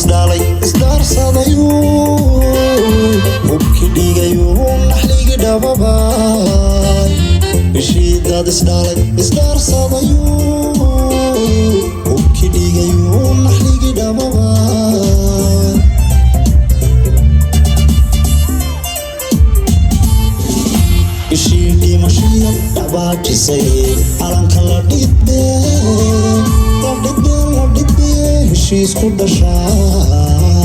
isdaalay isdaarsadayo hubki dhigayo naxliga dhababay bishiidad isdaalay isdaarsadayo hubki dhigayo naxliga dhababay bishii mashiya dhabaajisay calanka la dhidbe heshiisku dhashay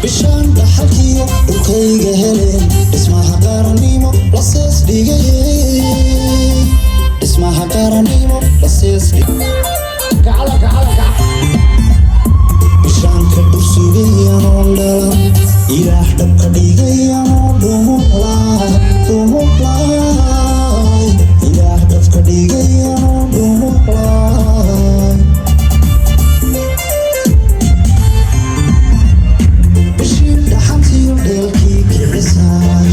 bishaan dhaxalkiyo dhulkayga heleen dhismaha qaranimo la sees dhigay dhismaha qaranimo la sees bishaanka dhursugayanoo dhalan ilaah dhabka dhigayanoo dhumuqlaay ilaah dhabka dhigayanoo dhumuqlaay bishiin dhaxantiyo dheelkii kicisaay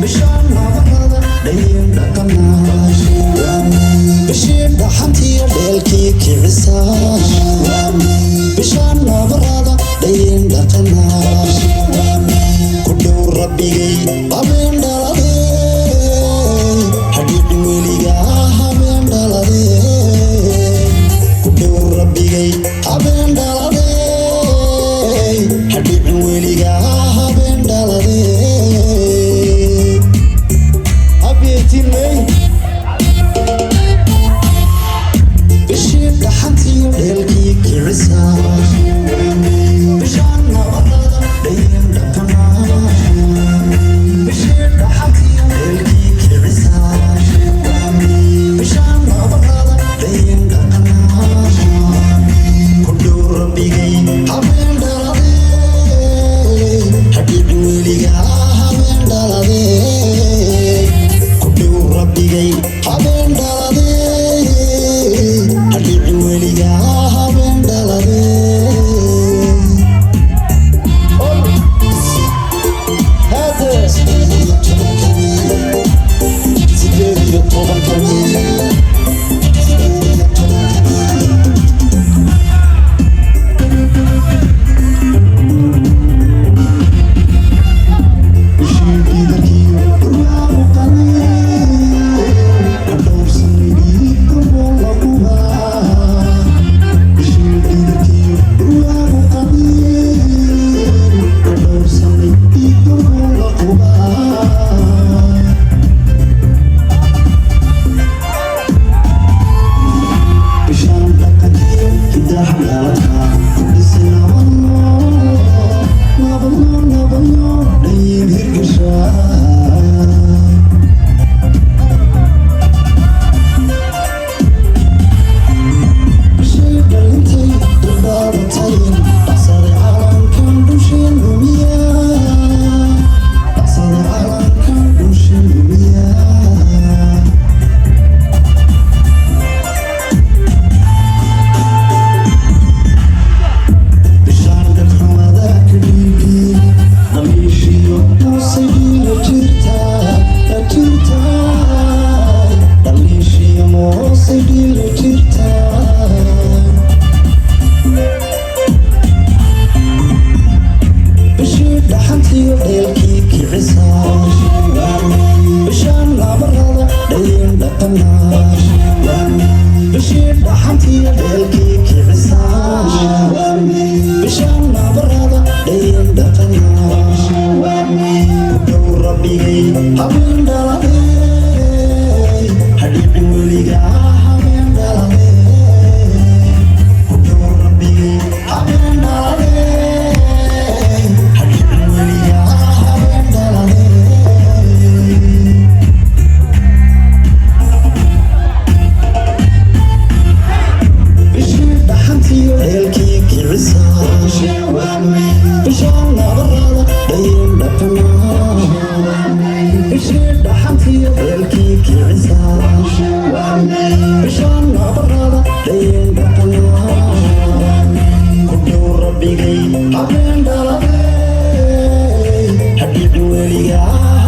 bishaan nabarada dhayin dhaqanaay bishiin dhaxantiyo dheelkii kicisaay bishaan nabarada dhayin dhaqanaay ku dhow rabbigay habeen dhaladee hadhiidhi weligaa habeen dhaladee ku dhow rabbigay habeen dhaladee hadhiidhi weligaa habeen dhaladee habeentinay bishiin dhaxantiyo dheelkii kicisaay bishaan nabarada dhayin dhaqanaay bishiin dhaxantiyo dheelkii kicisaay bishaan nabarada dhayin dhaqanaay ku dhow rabbigay habeen dhaladee hadhiidhi weligaa habeen dhaladee ku dhow rabbigay habeen dhaladee hadhiidhi weligaa habeen dhaladee Happy New Year.